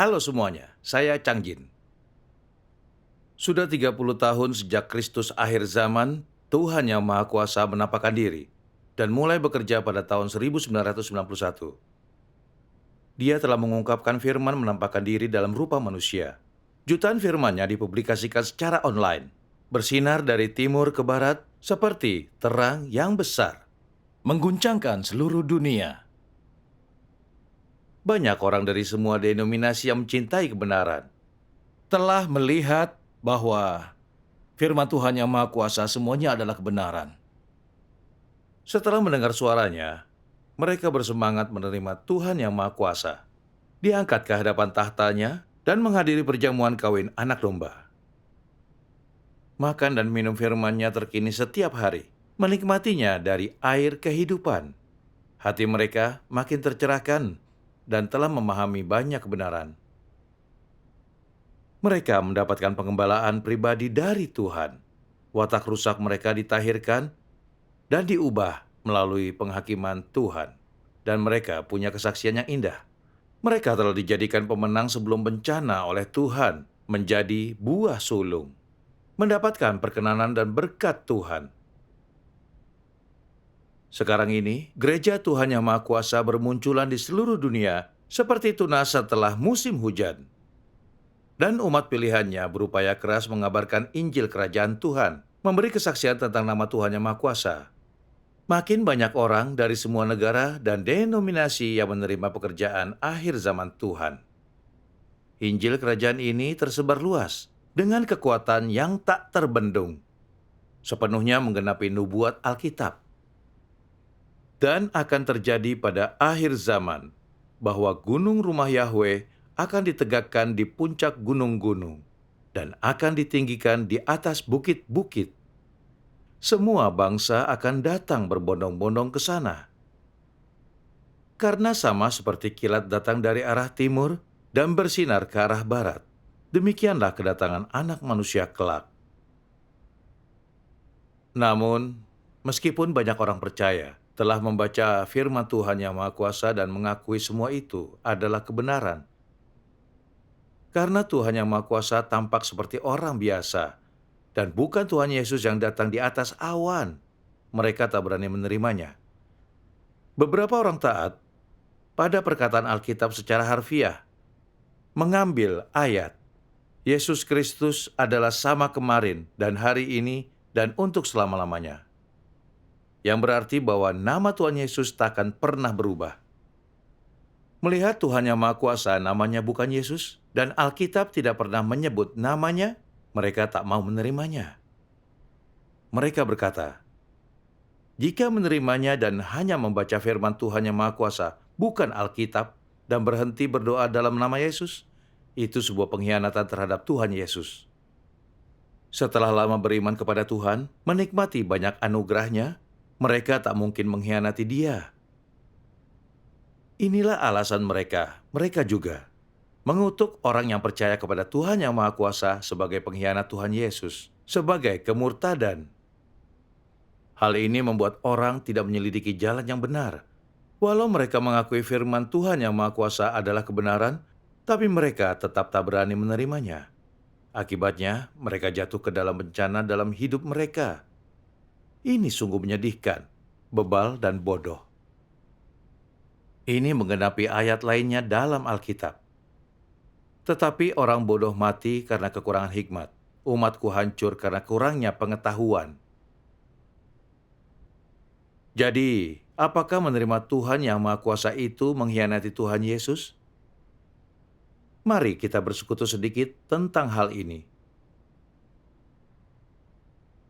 Halo semuanya, saya Chang Jin. Sudah 30 tahun sejak Kristus akhir zaman, Tuhan Yang Maha Kuasa menampakkan diri dan mulai bekerja pada tahun 1991. Dia telah mengungkapkan firman menampakkan diri dalam rupa manusia. Jutaan firman-Nya dipublikasikan secara online, bersinar dari timur ke barat seperti terang yang besar, mengguncangkan seluruh dunia. Banyak orang dari semua denominasi yang mencintai kebenaran telah melihat bahwa firman Tuhan Yang Maha Kuasa semuanya adalah kebenaran. Setelah mendengar suaranya, mereka bersemangat menerima Tuhan Yang Maha Kuasa, diangkat ke hadapan tahtanya, dan menghadiri perjamuan kawin anak domba. Makan dan minum firman-Nya terkini setiap hari, menikmatinya dari air kehidupan. Hati mereka makin tercerahkan dan telah memahami banyak kebenaran. Mereka mendapatkan pengembalaan pribadi dari Tuhan. Watak rusak mereka ditahirkan dan diubah melalui penghakiman Tuhan. Dan mereka punya kesaksian yang indah. Mereka telah dijadikan pemenang sebelum bencana oleh Tuhan, menjadi buah sulung, mendapatkan perkenanan dan berkat Tuhan. Sekarang ini, gereja Tuhan Yang Maha Kuasa bermunculan di seluruh dunia seperti tunas setelah musim hujan. Dan umat pilihannya berupaya keras mengabarkan Injil Kerajaan Tuhan, memberi kesaksian tentang nama Tuhan Yang Maha Kuasa. Makin banyak orang dari semua negara dan denominasi yang menerima pekerjaan akhir zaman Tuhan. Injil Kerajaan ini tersebar luas dengan kekuatan yang tak terbendung, sepenuhnya menggenapi nubuat Alkitab. Dan akan terjadi pada akhir zaman, bahwa gunung rumah Yahweh akan ditegakkan di puncak gunung-gunung dan akan ditinggikan di atas bukit-bukit. Semua bangsa akan datang berbondong-bondong ke sana. Karena sama seperti kilat datang dari arah timur dan bersinar ke arah barat, demikianlah kedatangan Anak Manusia kelak. Namun, meskipun banyak orang percaya, telah membaca firman Tuhan Yang Maha Kuasa dan mengakui semua itu adalah kebenaran. Karena Tuhan Yang Maha Kuasa tampak seperti orang biasa, dan bukan Tuhan Yesus yang datang di atas awan, mereka tak berani menerimanya. Beberapa orang taat pada perkataan Alkitab secara harfiah mengambil ayat, Yesus Kristus adalah sama kemarin dan hari ini dan untuk selama-lamanya. Yang berarti bahwa nama Tuhan Yesus tak akan pernah berubah. Melihat Tuhan Yang Maha Kuasa namanya bukan Yesus, dan Alkitab tidak pernah menyebut namanya, mereka tak mau menerimanya. Mereka berkata, jika menerimanya dan hanya membaca firman Tuhan Yang Maha Kuasa, bukan Alkitab, dan berhenti berdoa dalam nama Yesus, itu sebuah pengkhianatan terhadap Tuhan Yesus. Setelah lama beriman kepada Tuhan, menikmati banyak anugerah-Nya, mereka tak mungkin mengkhianati Dia. Inilah alasan mereka juga mengutuk orang yang percaya kepada Tuhan Yang Maha Kuasa sebagai pengkhianat Tuhan Yesus, sebagai kemurtadan. Hal ini membuat orang tidak menyelidiki jalan yang benar. Walau mereka mengakui firman Tuhan Yang Maha Kuasa adalah kebenaran, tapi mereka tetap tak berani menerimanya. Akibatnya, mereka jatuh ke dalam bencana dalam hidup mereka. Ini sungguh menyedihkan, bebal dan bodoh. Ini menggenapi ayat lainnya dalam Alkitab. Tetapi orang bodoh mati karena kekurangan hikmat. Umatku hancur karena kurangnya pengetahuan. Jadi, apakah menerima Tuhan Yang Maha Kuasa itu mengkhianati Tuhan Yesus? Mari kita bersekutu sedikit tentang hal ini.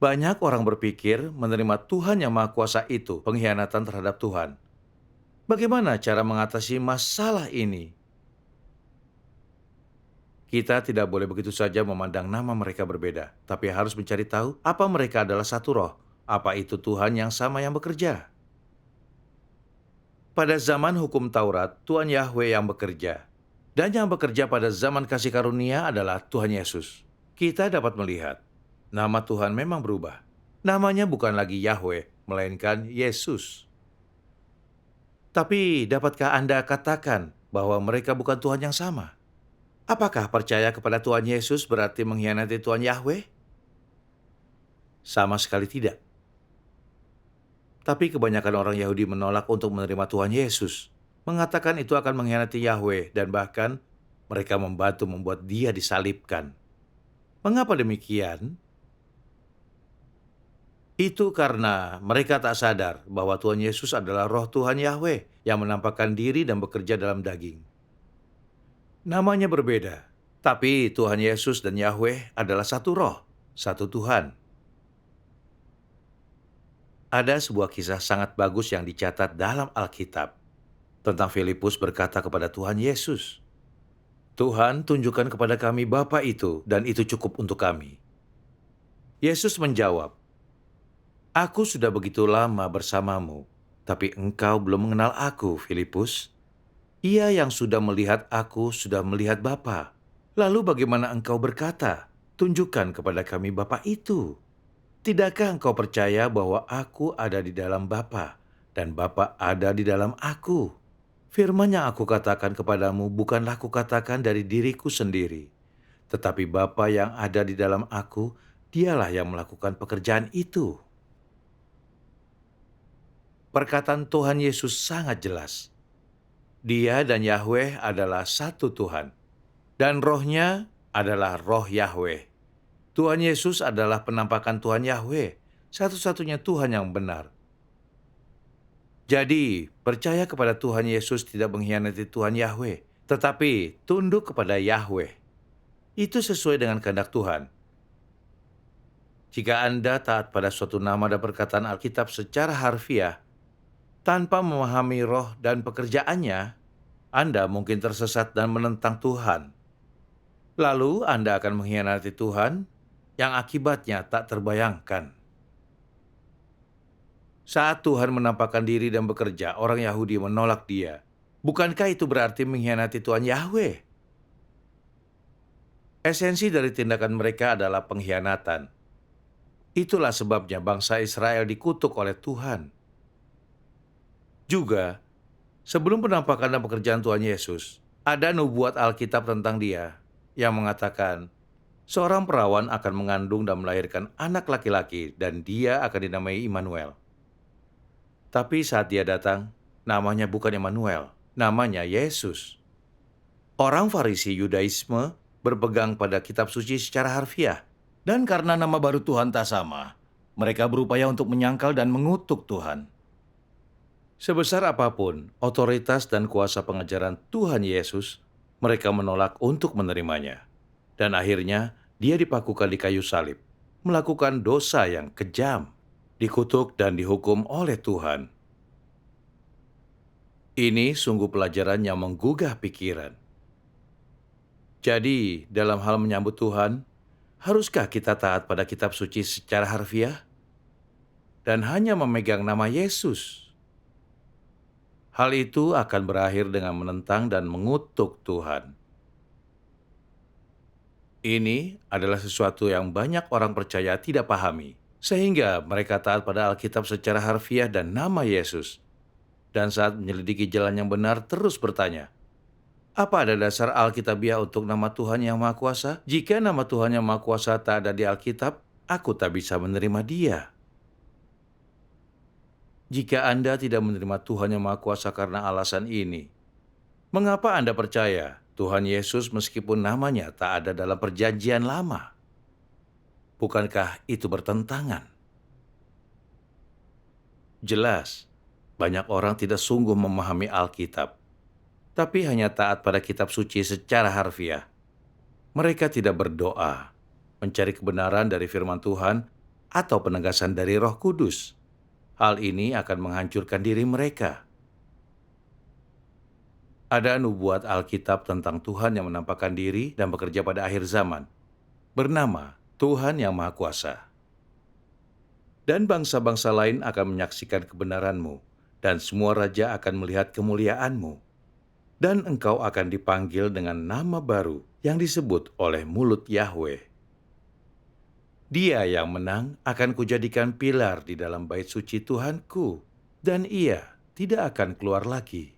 Banyak orang berpikir menerima Tuhan Yang Maha Kuasa itu pengkhianatan terhadap Tuhan. Bagaimana cara mengatasi masalah ini? Kita tidak boleh begitu saja memandang nama mereka berbeda, tapi harus mencari tahu apa mereka adalah satu roh. Apa itu Tuhan yang sama yang bekerja? Pada zaman hukum Taurat, Tuhan Yahweh yang bekerja. Dan yang bekerja pada zaman kasih karunia adalah Tuhan Yesus. Kita dapat melihat, nama Tuhan memang berubah. Namanya bukan lagi Yahweh, melainkan Yesus. Tapi dapatkah Anda katakan bahwa mereka bukan Tuhan yang sama? Apakah percaya kepada Tuhan Yesus berarti mengkhianati Tuhan Yahweh? Sama sekali tidak. Tapi kebanyakan orang Yahudi menolak untuk menerima Tuhan Yesus, mengatakan itu akan mengkhianati Yahweh, dan bahkan mereka membantu membuat dia disalibkan. Mengapa demikian? Itu karena mereka tak sadar bahwa Tuhan Yesus adalah Roh Tuhan Yahweh yang menampakkan diri dan bekerja dalam daging. Namanya berbeda, tapi Tuhan Yesus dan Yahweh adalah satu roh, satu Tuhan. Ada sebuah kisah sangat bagus yang dicatat dalam Alkitab tentang Filipus berkata kepada Tuhan Yesus, "Tuhan, tunjukkan kepada kami Bapa itu, dan itu cukup untuk kami." Yesus menjawab, "Aku sudah begitu lama bersamamu, tapi engkau belum mengenal aku, Filipus. Ia yang sudah melihat aku sudah melihat Bapa. Lalu bagaimana engkau berkata, 'Tunjukkan kepada kami Bapa itu'? Tidakkah engkau percaya bahwa aku ada di dalam Bapa, dan Bapa ada di dalam aku? Firman yang aku katakan kepadamu bukanlah kukatakan dari diriku sendiri, tetapi Bapa yang ada di dalam aku, dialah yang melakukan pekerjaan itu." Perkataan Tuhan Yesus sangat jelas. Dia dan Yahweh adalah satu Tuhan, dan rohnya adalah roh Yahweh. Tuhan Yesus adalah penampakan Tuhan Yahweh, satu-satunya Tuhan yang benar. Jadi, percaya kepada Tuhan Yesus tidak mengkhianati Tuhan Yahweh, tetapi tunduk kepada Yahweh. Itu sesuai dengan kehendak Tuhan. Jika Anda taat pada suatu nama dan perkataan Alkitab secara harfiah, tanpa memahami roh dan pekerjaannya, Anda mungkin tersesat dan menentang Tuhan. Lalu Anda akan mengkhianati Tuhan, yang akibatnya tak terbayangkan. Saat Tuhan menampakkan diri dan bekerja, orang Yahudi menolak dia. Bukankah itu berarti mengkhianati Tuhan Yahweh? Esensi dari tindakan mereka adalah pengkhianatan. Itulah sebabnya bangsa Israel dikutuk oleh Tuhan. Juga, sebelum penampakan dan pekerjaan Tuhan Yesus, ada nubuat Alkitab tentang dia yang mengatakan, seorang perawan akan mengandung dan melahirkan anak laki-laki, dan dia akan dinamai Immanuel. Tapi saat dia datang, namanya bukan Immanuel, namanya Yesus. Orang Farisi Yudaisme berpegang pada kitab suci secara harfiah. Dan karena nama baru Tuhan tak sama, mereka berupaya untuk menyangkal dan mengutuk Tuhan. Sebesar apapun otoritas dan kuasa pengajaran Tuhan Yesus, mereka menolak untuk menerimanya. Dan akhirnya, dia dipakukan di kayu salib, melakukan dosa yang kejam, dikutuk dan dihukum oleh Tuhan. Ini sungguh pelajaran yang menggugah pikiran. Jadi, dalam hal menyambut Tuhan, haruskah kita taat pada kitab suci secara harfiah? Dan hanya memegang nama Yesus? Hal itu akan berakhir dengan menentang dan mengutuk Tuhan. Ini adalah sesuatu yang banyak orang percaya tidak pahami, sehingga mereka taat pada Alkitab secara harfiah dan nama Yesus. Dan saat menyelidiki jalan yang benar, terus bertanya, apa ada dasar Alkitabiah untuk nama Tuhan yang Maha Kuasa? Jika nama Tuhan yang Maha Kuasa tak ada di Alkitab, aku tak bisa menerima dia. Jika Anda tidak menerima Tuhan yang Maha Kuasa karena alasan ini, mengapa Anda percaya Tuhan Yesus meskipun namanya tak ada dalam perjanjian lama? Bukankah itu bertentangan? Jelas, banyak orang tidak sungguh memahami Alkitab, tapi hanya taat pada kitab suci secara harfiah. Mereka tidak berdoa, mencari kebenaran dari firman Tuhan, atau penegasan dari Roh Kudus. Hal ini akan menghancurkan diri mereka. Ada nubuat Alkitab tentang Tuhan yang menampakkan diri dan bekerja pada akhir zaman, bernama Tuhan yang Maha Kuasa. Dan bangsa-bangsa lain akan menyaksikan kebenaranmu, dan semua raja akan melihat kemuliaanmu. Dan engkau akan dipanggil dengan nama baru yang disebut oleh mulut Yahweh. Dia yang menang akan kujadikan pilar di dalam bait suci Tuhanku, dan ia tidak akan keluar lagi.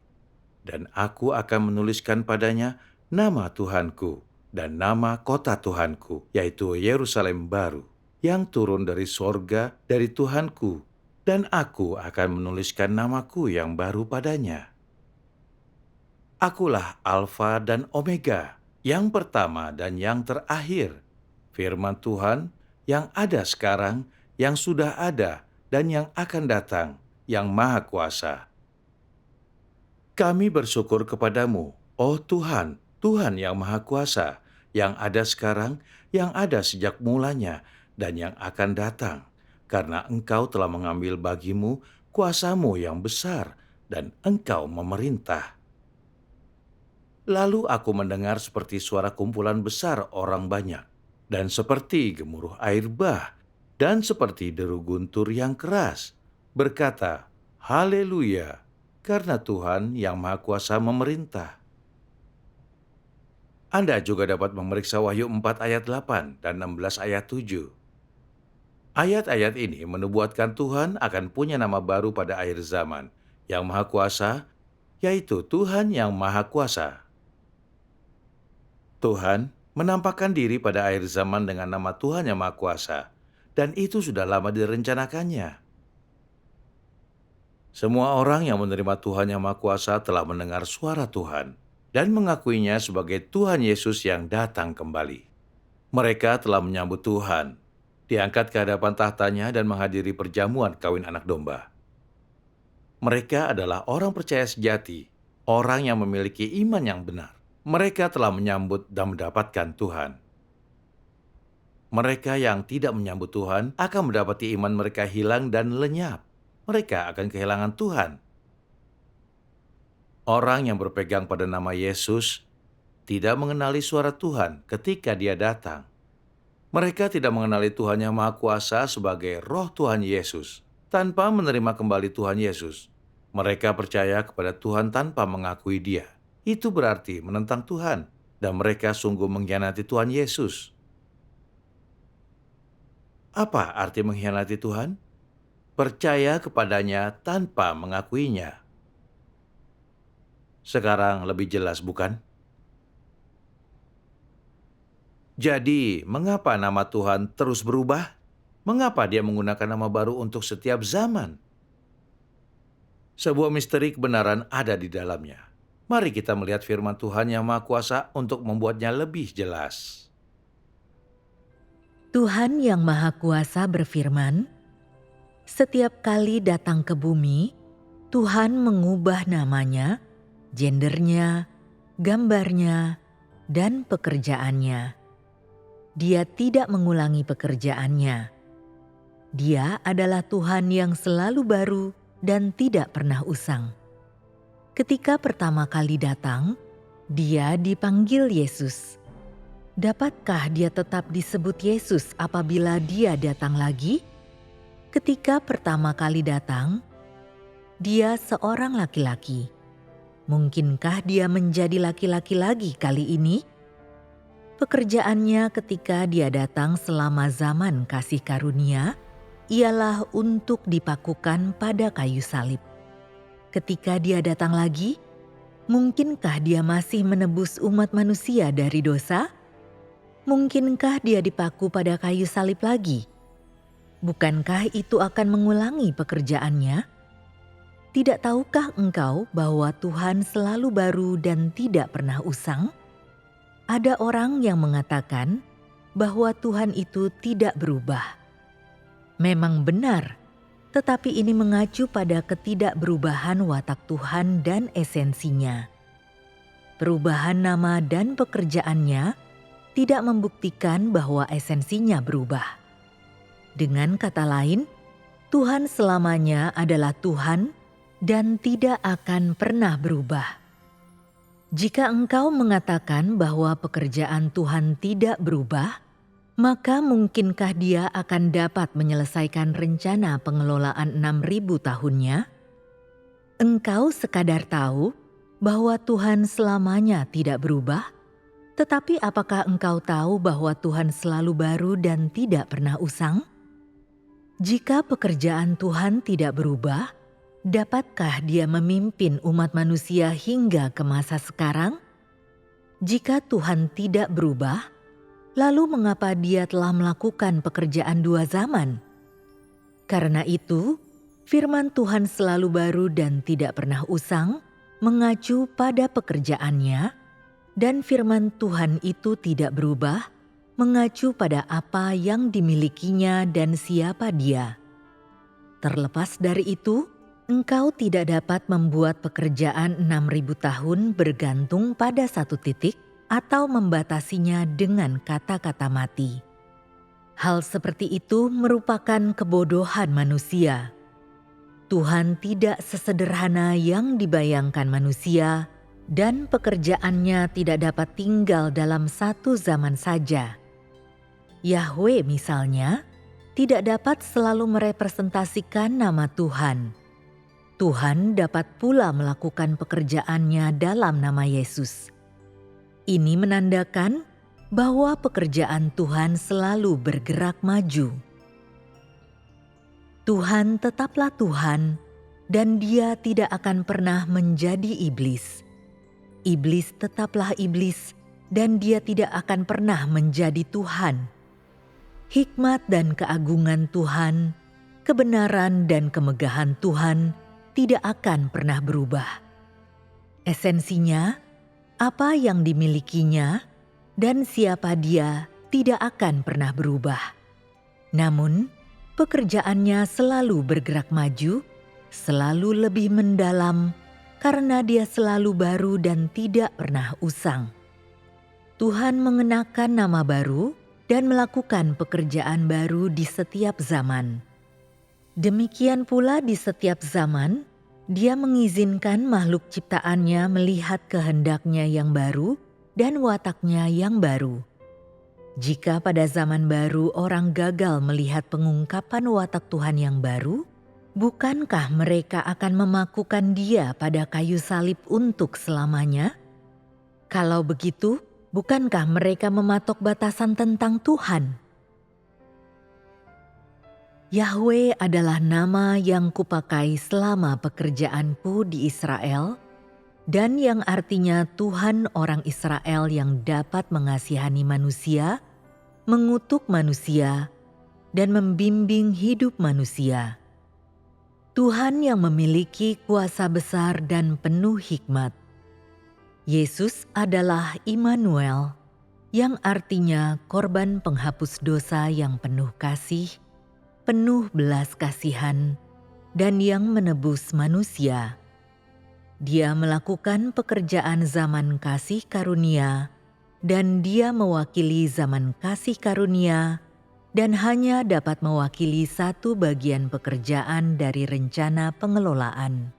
Dan aku akan menuliskan padanya nama Tuhanku dan nama kota Tuhanku, yaitu Yerusalem baru, yang turun dari sorga dari Tuhanku, dan aku akan menuliskan namaku yang baru padanya. Akulah Alfa dan Omega, yang pertama dan yang terakhir, firman Tuhan yang ada sekarang, yang sudah ada, dan yang akan datang, yang Maha Kuasa. Kami bersyukur kepadamu, oh Tuhan, Tuhan yang Maha Kuasa, yang ada sekarang, yang ada sejak mulanya, dan yang akan datang, karena Engkau telah mengambil bagimu kuasamu yang besar, dan Engkau memerintah. Lalu aku mendengar seperti suara kumpulan besar orang banyak, dan seperti gemuruh air bah, dan seperti deru guntur yang keras, berkata, Haleluya, karena Tuhan yang Maha Kuasa memerintah. Anda juga dapat memeriksa Wahyu 4 ayat 8 dan 16 ayat 7. Ayat-ayat ini menubuatkan Tuhan akan punya nama baru pada akhir zaman, yang Maha Kuasa, yaitu Tuhan yang Maha Kuasa. Tuhan menampakkan diri pada akhir zaman dengan nama Tuhan yang Maha Kuasa, dan itu sudah lama direncanakannya. Semua orang yang menerima Tuhan yang Maha Kuasa telah mendengar suara Tuhan dan mengakuinya sebagai Tuhan Yesus yang datang kembali. Mereka telah menyambut Tuhan, diangkat ke hadapan tahtanya dan menghadiri perjamuan kawin anak domba. Mereka adalah orang percaya sejati, orang yang memiliki iman yang benar. Mereka telah menyambut dan mendapatkan Tuhan. Mereka yang tidak menyambut Tuhan akan mendapati iman mereka hilang dan lenyap. Mereka akan kehilangan Tuhan. Orang yang berpegang pada nama Yesus tidak mengenali suara Tuhan ketika dia datang. Mereka tidak mengenali Tuhan yang Maha Kuasa sebagai Roh Tuhan Yesus. Tanpa menerima kembali Tuhan Yesus, mereka percaya kepada Tuhan tanpa mengakui Dia. Itu berarti menentang Tuhan, dan mereka sungguh mengkhianati Tuhan Yesus. Apa arti mengkhianati Tuhan? Percaya kepadanya tanpa mengakuinya. Sekarang lebih jelas, bukan? Jadi, mengapa nama Tuhan terus berubah? Mengapa Dia menggunakan nama baru untuk setiap zaman? Sebuah misteri kebenaran ada di dalamnya. Mari kita melihat firman Tuhan yang Maha Kuasa untuk membuatnya lebih jelas. Tuhan yang Maha Kuasa berfirman, "Setiap kali datang ke bumi, Tuhan mengubah namanya, gendernya, gambarnya, dan pekerjaannya. Dia tidak mengulangi pekerjaannya. Dia adalah Tuhan yang selalu baru dan tidak pernah usang. Ketika pertama kali datang, Dia dipanggil Yesus. Dapatkah Dia tetap disebut Yesus apabila Dia datang lagi? Ketika pertama kali datang, Dia seorang laki-laki. Mungkinkah Dia menjadi laki-laki lagi kali ini? Pekerjaannya ketika Dia datang selama zaman kasih karunia ialah untuk dipakukan pada kayu salib. Ketika Dia datang lagi, mungkinkah Dia masih menebus umat manusia dari dosa? Mungkinkah Dia dipaku pada kayu salib lagi? Bukankah itu akan mengulangi pekerjaannya? Tidak tahukah engkau bahwa Tuhan selalu baru dan tidak pernah usang? Ada orang yang mengatakan bahwa Tuhan itu tidak berubah. Memang benar, tetapi ini mengacu pada ketidakberubahan watak Tuhan dan esensinya. Perubahan nama dan pekerjaannya tidak membuktikan bahwa esensinya berubah. Dengan kata lain, Tuhan selamanya adalah Tuhan dan tidak akan pernah berubah. Jika engkau mengatakan bahwa pekerjaan Tuhan tidak berubah, maka mungkinkah Dia akan dapat menyelesaikan rencana pengelolaan 6.000 tahunnya? Engkau sekadar tahu bahwa Tuhan selamanya tidak berubah? Tetapi apakah engkau tahu bahwa Tuhan selalu baru dan tidak pernah usang? Jika pekerjaan Tuhan tidak berubah, dapatkah Dia memimpin umat manusia hingga ke masa sekarang? Jika Tuhan tidak berubah, lalu mengapa Dia telah melakukan pekerjaan dua zaman? Karena itu, firman Tuhan selalu baru dan tidak pernah usang, mengacu pada pekerjaannya, dan firman Tuhan itu tidak berubah, mengacu pada apa yang dimilikinya dan siapa Dia. Terlepas dari itu, engkau tidak dapat membuat pekerjaan 6.000 tahun bergantung pada satu titik atau membatasinya dengan kata-kata mati. Hal seperti itu merupakan kebodohan manusia. Tuhan tidak sesederhana yang dibayangkan manusia, dan pekerjaannya tidak dapat tinggal dalam satu zaman saja. Yahweh misalnya, tidak dapat selalu merepresentasikan nama Tuhan. Tuhan dapat pula melakukan pekerjaannya dalam nama Yesus. Ini menandakan bahwa pekerjaan Tuhan selalu bergerak maju. Tuhan tetaplah Tuhan, dan Dia tidak akan pernah menjadi iblis. Iblis tetaplah iblis, dan dia tidak akan pernah menjadi Tuhan. Hikmat dan keagungan Tuhan, kebenaran dan kemegahan Tuhan tidak akan pernah berubah. Esensinya, apa yang dimilikinya dan siapa Dia tidak akan pernah berubah. Namun, pekerjaannya selalu bergerak maju, selalu lebih mendalam, karena Dia selalu baru dan tidak pernah usang. Tuhan mengenakan nama baru dan melakukan pekerjaan baru di setiap zaman. Demikian pula di setiap zaman, Dia mengizinkan makhluk ciptaannya melihat kehendaknya yang baru dan wataknya yang baru. Jika pada zaman baru orang gagal melihat pengungkapan watak Tuhan yang baru, bukankah mereka akan memakukan Dia pada kayu salib untuk selamanya? Kalau begitu, bukankah mereka mematok batasan tentang Tuhan? Yahweh adalah nama yang kupakai selama pekerjaanku di Israel, dan yang artinya Tuhan orang Israel yang dapat mengasihani manusia, mengutuk manusia, dan membimbing hidup manusia. Tuhan yang memiliki kuasa besar dan penuh hikmat. Yesus adalah Immanuel, yang artinya korban penghapus dosa yang penuh kasih, penuh belas kasihan, dan yang menebus manusia. Dia melakukan pekerjaan zaman kasih karunia, dan Dia mewakili zaman kasih karunia, dan hanya dapat mewakili satu bagian pekerjaan dari rencana pengelolaan.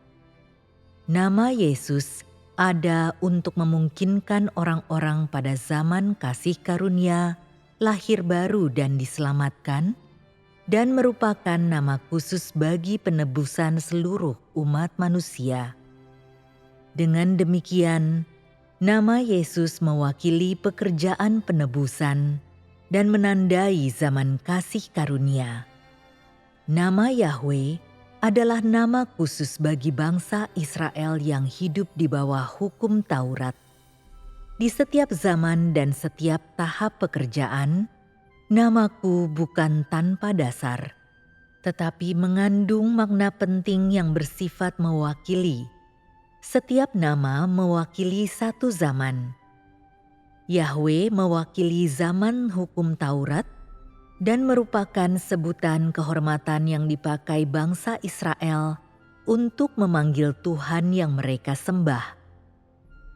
Nama Yesus ada untuk memungkinkan orang-orang pada zaman kasih karunia lahir baru dan diselamatkan, dan merupakan nama khusus bagi penebusan seluruh umat manusia. Dengan demikian, nama Yesus mewakili pekerjaan penebusan dan menandai zaman kasih karunia. Nama Yahweh adalah nama khusus bagi bangsa Israel yang hidup di bawah hukum Taurat. Di setiap zaman dan setiap tahap pekerjaan, namaku bukan tanpa dasar, tetapi mengandung makna penting yang bersifat mewakili. Setiap nama mewakili satu zaman. Yahweh mewakili zaman hukum Taurat dan merupakan sebutan kehormatan yang dipakai bangsa Israel untuk memanggil Tuhan yang mereka sembah.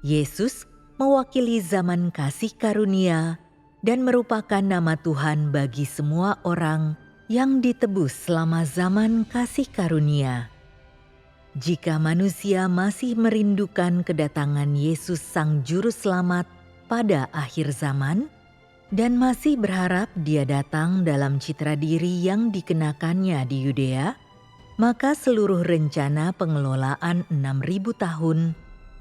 Yesus mewakili zaman kasih karunia dan merupakan nama Tuhan bagi semua orang yang ditebus selama zaman kasih karunia. Jika manusia masih merindukan kedatangan Yesus Sang Juru Selamat pada akhir zaman, dan masih berharap Dia datang dalam citra diri yang dikenakannya di Yudea, maka seluruh rencana pengelolaan 6.000 tahun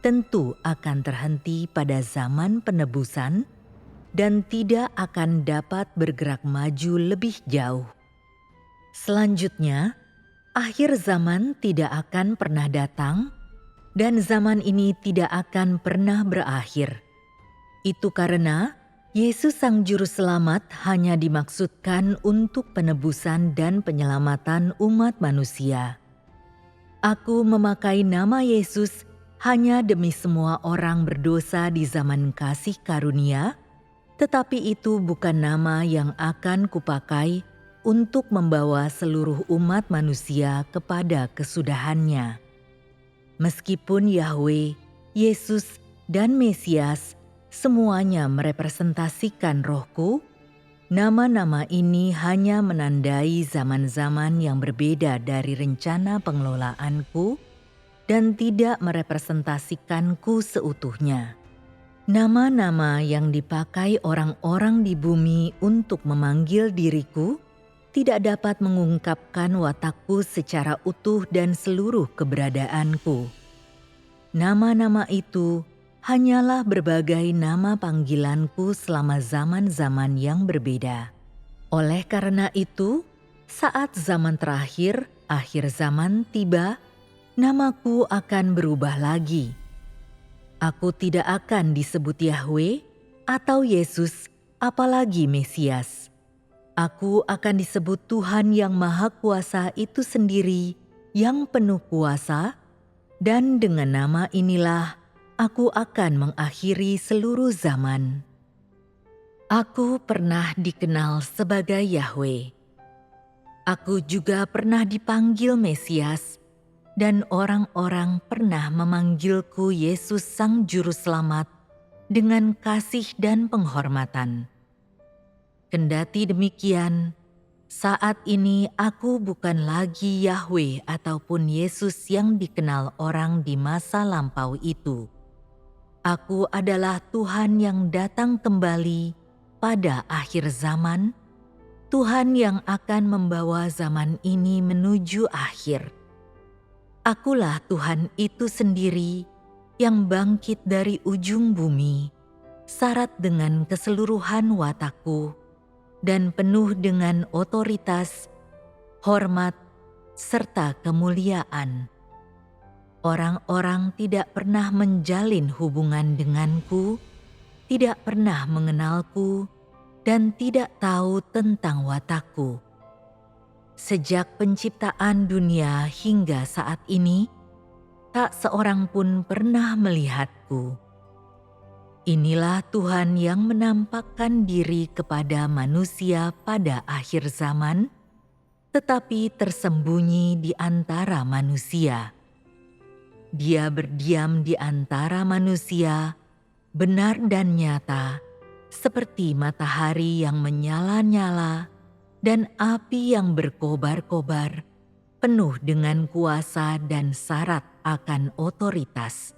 tentu akan terhenti pada zaman penebusan dan tidak akan dapat bergerak maju lebih jauh. Selanjutnya, akhir zaman tidak akan pernah datang, dan zaman ini tidak akan pernah berakhir. Itu karena Yesus Sang Juru Selamat hanya dimaksudkan untuk penebusan dan penyelamatan umat manusia. Aku memakai nama Yesus hanya demi semua orang berdosa di zaman kasih karunia, tetapi itu bukan nama yang akan kupakai untuk membawa seluruh umat manusia kepada kesudahannya. Meskipun Yahweh, Yesus, dan Mesias semuanya merepresentasikan Rohku, nama-nama ini hanya menandai zaman-zaman yang berbeda dari rencana pengelolaanku dan tidak merepresentasikanku seutuhnya. Nama-nama yang dipakai orang-orang di bumi untuk memanggil diriku tidak dapat mengungkapkan watakku secara utuh dan seluruh keberadaanku. Nama-nama itu hanyalah berbagai nama panggilanku selama zaman-zaman yang berbeda. Oleh karena itu, saat zaman terakhir, akhir zaman tiba, namaku akan berubah lagi. Aku tidak akan disebut Yahweh atau Yesus, apalagi Mesias. Aku akan disebut Tuhan yang Maha Kuasa itu sendiri, yang penuh kuasa, dan dengan nama inilah aku akan mengakhiri seluruh zaman. Aku pernah dikenal sebagai Yahweh. Aku juga pernah dipanggil Mesias, dan orang-orang pernah memanggilku Yesus Sang Juru Selamat dengan kasih dan penghormatan. Kendati demikian, saat ini aku bukan lagi Yahweh ataupun Yesus yang dikenal orang di masa lampau itu. Aku adalah Tuhan yang datang kembali pada akhir zaman, Tuhan yang akan membawa zaman ini menuju akhir. Akulah Tuhan itu sendiri yang bangkit dari ujung bumi, syarat dengan keseluruhan watakku, dan penuh dengan otoritas, hormat, serta kemuliaan. Orang-orang tidak pernah menjalin hubungan denganku, tidak pernah mengenalku, dan tidak tahu tentang watakku. Sejak penciptaan dunia hingga saat ini, tak seorang pun pernah melihatku. Inilah Tuhan yang menampakkan diri kepada manusia pada akhir zaman, tetapi tersembunyi di antara manusia. Dia berdiam di antara manusia, benar dan nyata, seperti matahari yang menyala-nyala dan api yang berkobar-kobar, penuh dengan kuasa dan syarat akan otoritas.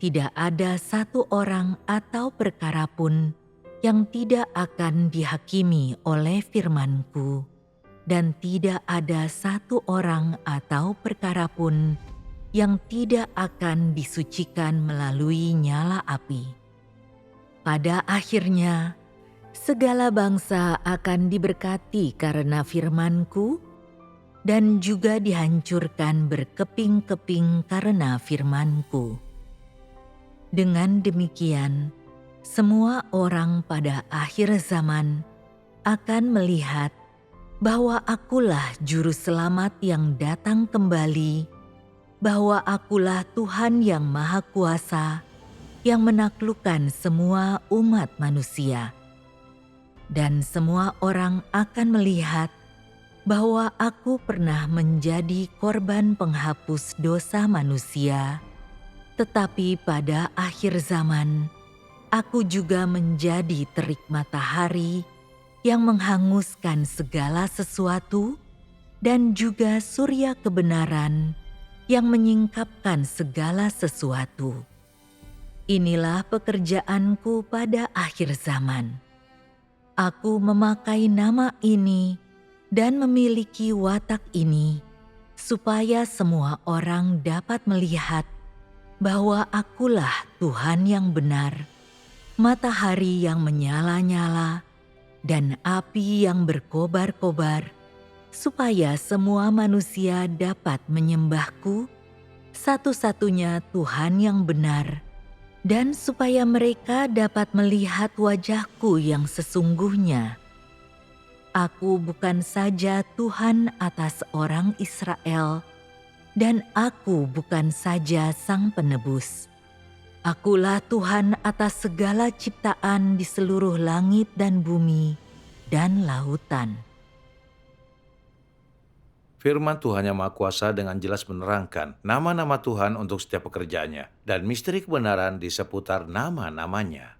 Tidak ada satu orang atau perkara pun yang tidak akan dihakimi oleh firman-Ku, dan tidak ada satu orang atau perkara pun yang tidak akan disucikan melalui nyala api. Pada akhirnya, segala bangsa akan diberkati karena firman-Ku, dan juga dihancurkan berkeping-keping karena firman-Ku. Dengan demikian, semua orang pada akhir zaman akan melihat bahwa akulah Juru Selamat yang datang kembali, bahwa akulah Tuhan yang Maha Kuasa yang menaklukkan semua umat manusia. Dan semua orang akan melihat bahwa aku pernah menjadi korban penghapus dosa manusia, tetapi pada akhir zaman, aku juga menjadi terik matahari yang menghanguskan segala sesuatu, dan juga surya kebenaran yang menyingkapkan segala sesuatu. Inilah pekerjaanku pada akhir zaman. Aku memakai nama ini dan memiliki watak ini, supaya semua orang dapat melihat bahwa akulah Tuhan yang benar, matahari yang menyala-nyala, dan api yang berkobar-kobar, supaya semua manusia dapat menyembahku, satu-satunya Tuhan yang benar, dan supaya mereka dapat melihat wajahku yang sesungguhnya. Aku bukan saja Tuhan atas orang Israel, dan aku bukan saja Sang Penebus. Akulah Tuhan atas segala ciptaan di seluruh langit dan bumi dan lautan. Firman Tuhan Yang Maha Kuasa dengan jelas menerangkan nama-nama Tuhan untuk setiap pekerjaannya dan misteri kebenaran di seputar nama-namanya.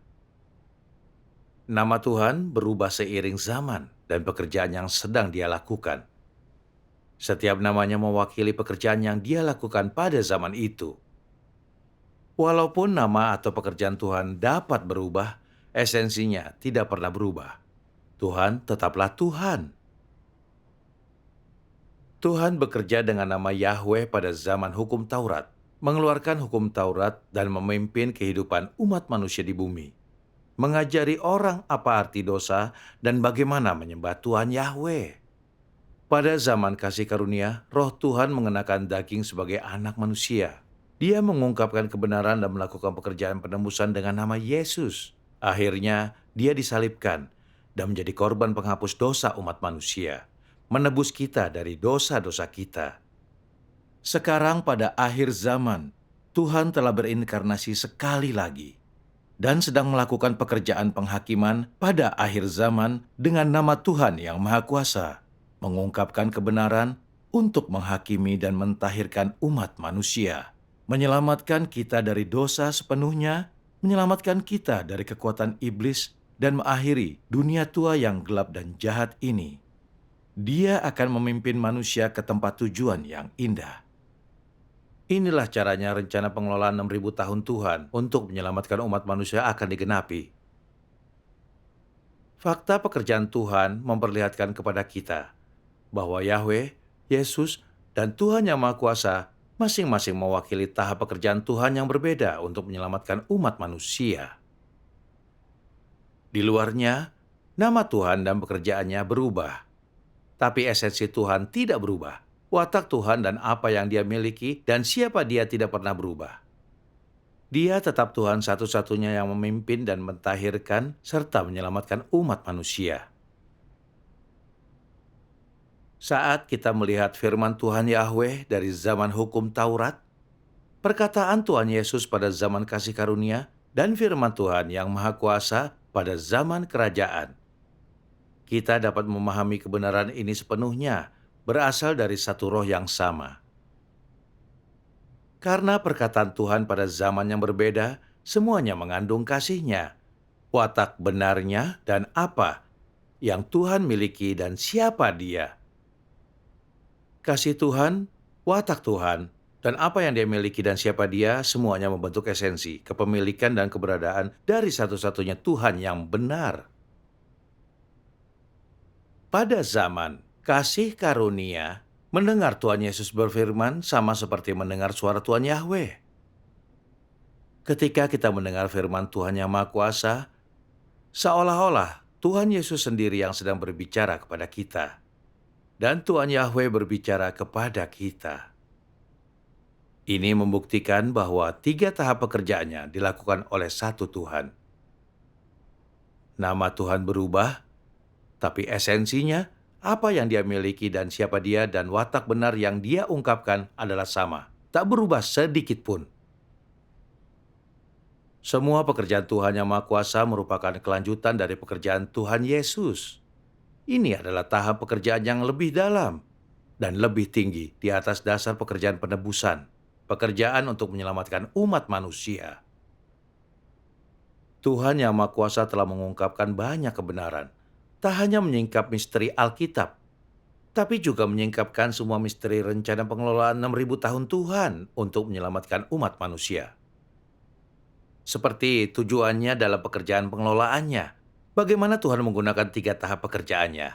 Nama Tuhan berubah seiring zaman dan pekerjaan yang sedang Dia lakukan. Setiap namanya mewakili pekerjaan yang Dia lakukan pada zaman itu. Walaupun nama atau pekerjaan Tuhan dapat berubah, esensinya tidak pernah berubah. Tuhan tetaplah Tuhan. Tuhan bekerja dengan nama Yahweh pada zaman hukum Taurat, mengeluarkan hukum Taurat dan memimpin kehidupan umat manusia di bumi. Mengajari orang apa arti dosa dan bagaimana menyembah Tuhan Yahweh. Pada zaman kasih karunia, Roh Tuhan mengenakan daging sebagai anak manusia. Dia mengungkapkan kebenaran dan melakukan pekerjaan penebusan dengan nama Yesus. Akhirnya, Dia disalibkan dan menjadi korban penghapus dosa umat manusia, menebus kita dari dosa-dosa kita. Sekarang pada akhir zaman, Tuhan telah berinkarnasi sekali lagi dan sedang melakukan pekerjaan penghakiman pada akhir zaman dengan nama Tuhan yang Maha Kuasa, mengungkapkan kebenaran untuk menghakimi dan mentahirkan umat manusia, menyelamatkan kita dari dosa sepenuhnya, menyelamatkan kita dari kekuatan iblis, dan mengakhiri dunia tua yang gelap dan jahat ini. Dia akan memimpin manusia ke tempat tujuan yang indah. Inilah caranya rencana pengelolaan 6.000 tahun Tuhan untuk menyelamatkan umat manusia akan digenapi. Fakta pekerjaan Tuhan memperlihatkan kepada kita bahwa Yahweh, Yesus, dan Tuhan Yang Maha Kuasa masing-masing mewakili tahap pekerjaan Tuhan yang berbeda untuk menyelamatkan umat manusia. Di luarnya, nama Tuhan dan pekerjaannya berubah. Tapi esensi Tuhan tidak berubah. Watak Tuhan dan apa yang Dia miliki dan siapa Dia tidak pernah berubah. Dia tetap Tuhan satu-satunya yang memimpin dan mentahirkan serta menyelamatkan umat manusia. Saat kita melihat firman Tuhan Yahweh dari zaman hukum Taurat, perkataan Tuhan Yesus pada zaman kasih karunia, dan firman Tuhan yang Maha Kuasa pada zaman kerajaan, kita dapat memahami kebenaran ini sepenuhnya berasal dari satu roh yang sama. Karena perkataan Tuhan pada zaman yang berbeda, semuanya mengandung kasih-Nya, watak benarnya, dan apa yang Tuhan miliki dan siapa Dia. Kasih Tuhan, watak Tuhan, dan apa yang Dia miliki dan siapa Dia, semuanya membentuk esensi, kepemilikan, dan keberadaan dari satu-satunya Tuhan yang benar. Pada zaman kasih karunia, mendengar Tuhan Yesus berfirman sama seperti mendengar suara Tuhan Yahweh. Ketika kita mendengar firman Tuhan Yang Maha Kuasa, seolah-olah Tuhan Yesus sendiri yang sedang berbicara kepada kita. Dan Tuhan Yahweh berbicara kepada kita. Ini membuktikan bahwa 3 tahap pekerjaannya dilakukan oleh satu Tuhan. Nama Tuhan berubah, tapi esensinya, apa yang Dia miliki dan siapa Dia dan watak benar yang Dia ungkapkan adalah sama, tak berubah sedikit pun. Semua pekerjaan Tuhan Yang Maha Kuasa merupakan kelanjutan dari pekerjaan Tuhan Yesus. Ini adalah tahap pekerjaan yang lebih dalam dan lebih tinggi di atas dasar pekerjaan penebusan, pekerjaan untuk menyelamatkan umat manusia. Tuhan Yang Maha Kuasa telah mengungkapkan banyak kebenaran. Tak hanya menyingkap misteri Alkitab, tapi juga menyingkapkan semua misteri rencana pengelolaan 6.000 tahun Tuhan untuk menyelamatkan umat manusia. Seperti tujuannya dalam pekerjaan pengelolaannya, bagaimana Tuhan menggunakan 3 tahap pekerjaannya.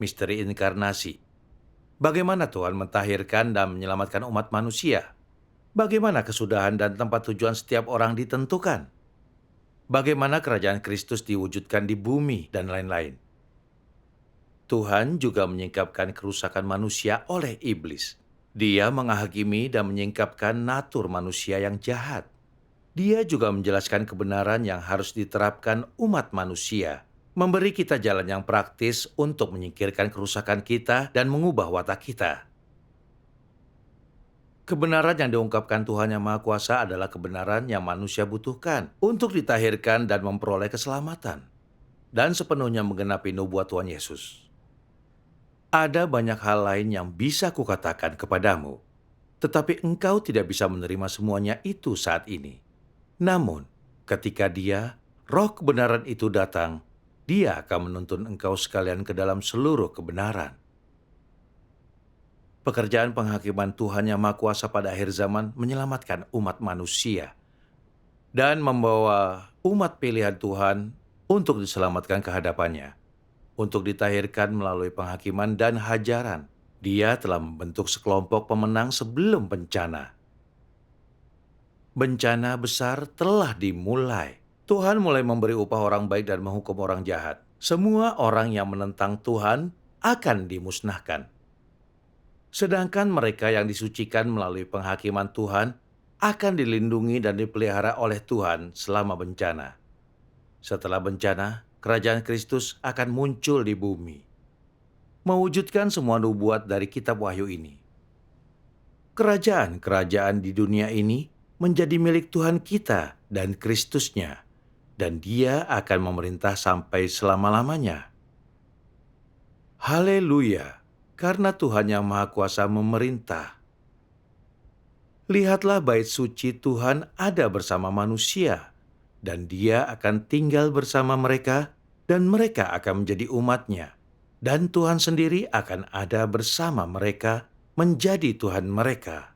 Misteri inkarnasi, bagaimana Tuhan mentahirkan dan menyelamatkan umat manusia, bagaimana kesudahan dan tempat tujuan setiap orang ditentukan. bagaimana kerajaan Kristus diwujudkan di bumi, dan lain-lain. Tuhan juga menyingkapkan kerusakan manusia oleh iblis. Dia menghakimi dan menyingkapkan natur manusia yang jahat. Dia juga menjelaskan kebenaran yang harus diterapkan umat manusia, memberi kita jalan yang praktis untuk menyingkirkan kerusakan kita dan mengubah watak kita. Kebenaran yang diungkapkan Tuhan Yang Maha Kuasa adalah kebenaran yang manusia butuhkan untuk ditahirkan dan memperoleh keselamatan, dan sepenuhnya menggenapi nubuat Tuhan Yesus. Ada banyak hal lain yang bisa kukatakan kepadamu, tetapi engkau tidak bisa menerima semuanya itu saat ini. Namun, ketika Roh kebenaran itu datang, Dia akan menuntun engkau sekalian ke dalam seluruh kebenaran. Pekerjaan penghakiman Tuhan Yang Maha Kuasa pada akhir zaman menyelamatkan umat manusia dan membawa umat pilihan Tuhan untuk diselamatkan ke hadapannya, untuk ditahirkan melalui penghakiman dan hajaran. Dia telah membentuk sekelompok pemenang sebelum bencana. Bencana besar telah dimulai. Tuhan mulai memberi upah orang baik dan menghukum orang jahat. Semua orang yang menentang Tuhan akan dimusnahkan. Sedangkan mereka yang disucikan melalui penghakiman Tuhan akan dilindungi dan dipelihara oleh Tuhan selama bencana. Setelah bencana, kerajaan Kristus akan muncul di bumi, mewujudkan semua nubuat dari kitab Wahyu ini. Kerajaan-kerajaan di dunia ini menjadi milik Tuhan kita dan Kristusnya, dan Dia akan memerintah sampai selama-lamanya. Haleluya! Karena Tuhan Yang Maha Kuasa memerintah. Lihatlah, bait suci Tuhan ada bersama manusia, dan Dia akan tinggal bersama mereka, dan mereka akan menjadi umat-Nya. Dan Tuhan sendiri akan ada bersama mereka, menjadi Tuhan mereka.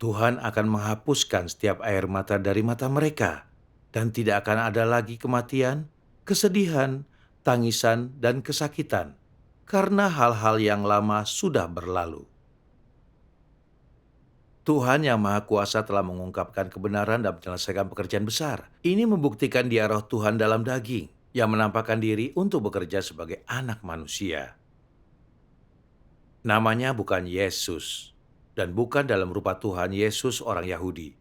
Tuhan akan menghapuskan setiap air mata dari mata mereka, dan tidak akan ada lagi kematian, kesedihan, tangisan, dan kesakitan, karena hal-hal yang lama sudah berlalu. Tuhan Yang Maha Kuasa telah mengungkapkan kebenaran dan menyelesaikan pekerjaan besar. Ini membuktikan Dia Roh Tuhan dalam daging, yang menampakkan diri untuk bekerja sebagai anak manusia. Namanya bukan Yesus, dan bukan dalam rupa Tuhan Yesus orang Yahudi.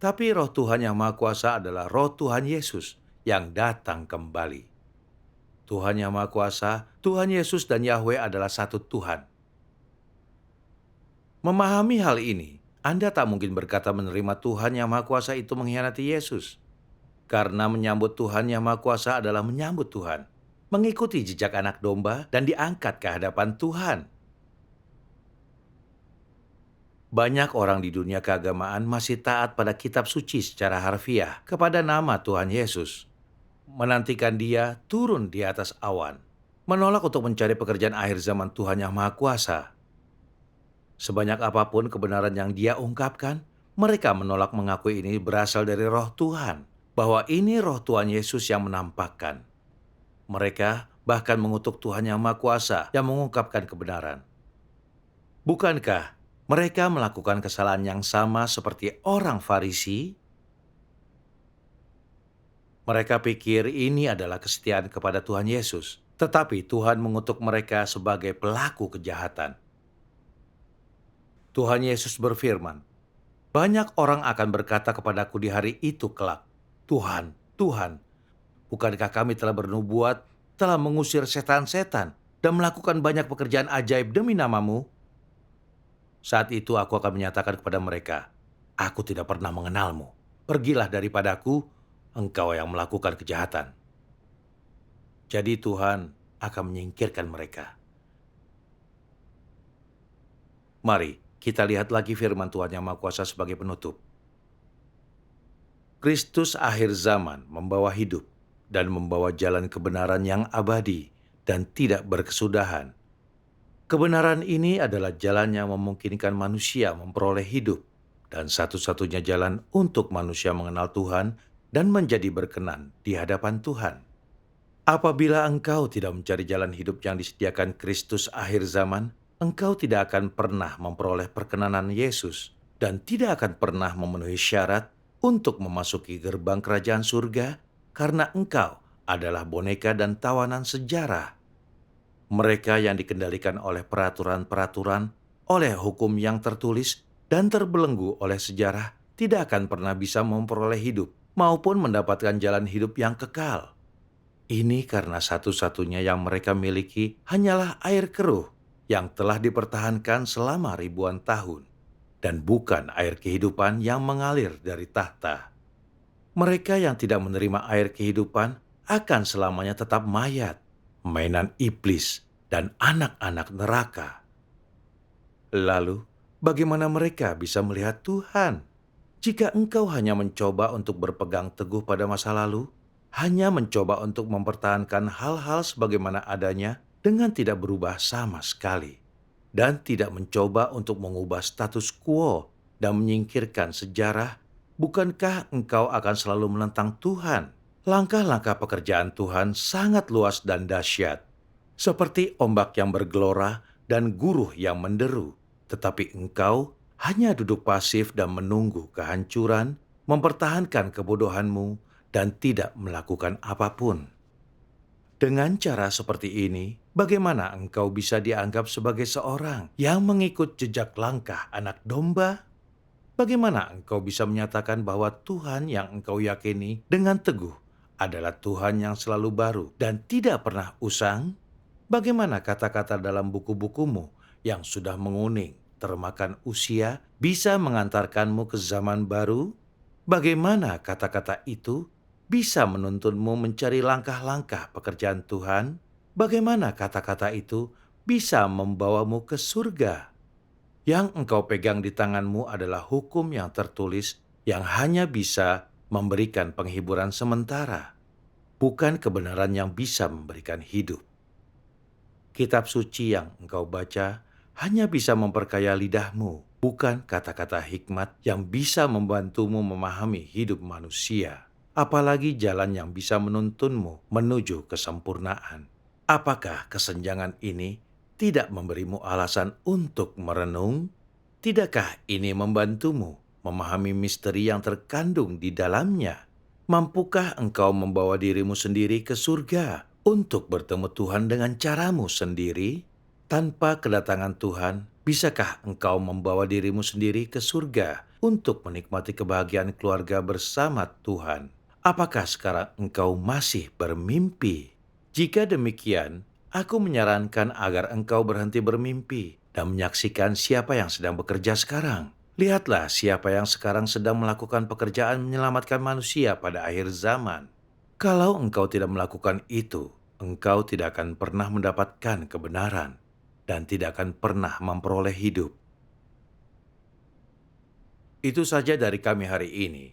Tapi Roh Tuhan Yang Maha Kuasa adalah Roh Tuhan Yesus yang datang kembali. Tuhan Yang Maha Kuasa, Tuhan Yesus dan Yahweh adalah satu Tuhan. Memahami hal ini, Anda tak mungkin berkata menerima Tuhan Yang Maha Kuasa itu mengkhianati Yesus. Karena menyambut Tuhan Yang Maha Kuasa adalah menyambut Tuhan, mengikuti jejak anak domba dan diangkat ke hadapan Tuhan. Banyak orang di dunia keagamaan masih taat pada kitab suci secara harfiah kepada nama Tuhan Yesus, menantikan Dia turun di atas awan, menolak untuk mencari pekerjaan akhir zaman Tuhan Yang Maha Kuasa. Sebanyak apapun kebenaran yang Dia ungkapkan, mereka menolak mengakui ini berasal dari Roh Tuhan, bahwa ini Roh Tuhan Yesus yang menampakkan. Mereka bahkan mengutuk Tuhan Yang Maha Kuasa yang mengungkapkan kebenaran. Bukankah mereka melakukan kesalahan yang sama seperti orang Farisi? Mereka pikir ini adalah kesetiaan kepada Tuhan Yesus, tetapi Tuhan mengutuk mereka sebagai pelaku kejahatan. Tuhan Yesus berfirman, "Banyak orang akan berkata kepadaku di hari itu kelak, 'Tuhan, Tuhan, bukankah kami telah bernubuat, telah mengusir setan-setan, dan melakukan banyak pekerjaan ajaib demi nama-Mu?' Saat itu aku akan menyatakan kepada mereka, 'Aku tidak pernah mengenalmu. Pergilah daripadaku, engkau yang melakukan kejahatan.'" Jadi Tuhan akan menyingkirkan mereka. Mari kita lihat lagi firman Tuhan Yang Maha Kuasa sebagai penutup. Kristus akhir zaman membawa hidup dan membawa jalan kebenaran yang abadi dan tidak berkesudahan. Kebenaran ini adalah jalan yang memungkinkan manusia memperoleh hidup dan satu-satunya jalan untuk manusia mengenal Tuhan dan menjadi berkenan di hadapan Tuhan. Apabila engkau tidak mencari jalan hidup yang disediakan Kristus akhir zaman, engkau tidak akan pernah memperoleh perkenanan Yesus dan tidak akan pernah memenuhi syarat untuk memasuki gerbang kerajaan surga karena engkau adalah boneka dan tawanan sejarah. Mereka yang dikendalikan oleh peraturan-peraturan, oleh hukum yang tertulis, dan terbelenggu oleh sejarah tidak akan pernah bisa memperoleh hidup maupun mendapatkan jalan hidup yang kekal. Ini karena satu-satunya yang mereka miliki hanyalah air keruh yang telah dipertahankan selama ribuan tahun, dan bukan air kehidupan yang mengalir dari tahta. Mereka yang tidak menerima air kehidupan akan selamanya tetap mayat, mainan iblis, dan anak-anak neraka. Lalu, bagaimana mereka bisa melihat Tuhan? Jika engkau hanya mencoba untuk berpegang teguh pada masa lalu, hanya mencoba untuk mempertahankan hal-hal sebagaimana adanya dengan tidak berubah sama sekali, dan tidak mencoba untuk mengubah status quo dan menyingkirkan sejarah, bukankah engkau akan selalu menentang Tuhan? Langkah-langkah pekerjaan Tuhan sangat luas dan dahsyat, seperti ombak yang bergelora dan guruh yang menderu. Tetapi engkau hanya duduk pasif dan menunggu kehancuran, mempertahankan kebodohanmu, dan tidak melakukan apapun. Dengan cara seperti ini, bagaimana engkau bisa dianggap sebagai seorang yang mengikut jejak langkah anak domba? Bagaimana engkau bisa menyatakan bahwa Tuhan yang engkau yakini dengan teguh adalah Tuhan yang selalu baru dan tidak pernah usang? Bagaimana kata-kata dalam buku-bukumu yang sudah menguning, termakan usia, bisa mengantarkanmu ke zaman baru? Bagaimana kata-kata itu bisa menuntunmu mencari langkah-langkah pekerjaan Tuhan? Bagaimana kata-kata itu bisa membawamu ke surga? Yang engkau pegang di tanganmu adalah hukum yang tertulis yang hanya bisa memberikan penghiburan sementara, bukan kebenaran yang bisa memberikan hidup. Kitab suci yang engkau baca hanya bisa memperkaya lidahmu, bukan kata-kata hikmat yang bisa membantumu memahami hidup manusia, apalagi jalan yang bisa menuntunmu menuju kesempurnaan. Apakah kesenjangan ini tidak memberimu alasan untuk merenung? Tidakkah ini membantumu memahami misteri yang terkandung di dalamnya? Mampukah engkau membawa dirimu sendiri ke surga untuk bertemu Tuhan dengan caramu sendiri? Tanpa kedatangan Tuhan, bisakah engkau membawa dirimu sendiri ke surga untuk menikmati kebahagiaan keluarga bersama Tuhan? Apakah sekarang engkau masih bermimpi? Jika demikian, aku menyarankan agar engkau berhenti bermimpi dan menyaksikan siapa yang sedang bekerja sekarang. Lihatlah siapa yang sekarang sedang melakukan pekerjaan menyelamatkan manusia pada akhir zaman. Kalau engkau tidak melakukan itu, engkau tidak akan pernah mendapatkan kebenaran dan tidak akan pernah memperoleh hidup. Itu saja dari kami hari ini.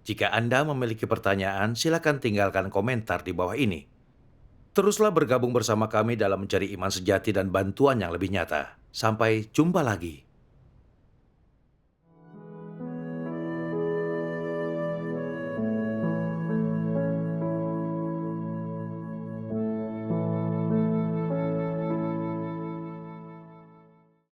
Jika Anda memiliki pertanyaan, silakan tinggalkan komentar di bawah ini. Teruslah bergabung bersama kami dalam mencari iman sejati dan bantuan yang lebih nyata. Sampai jumpa lagi.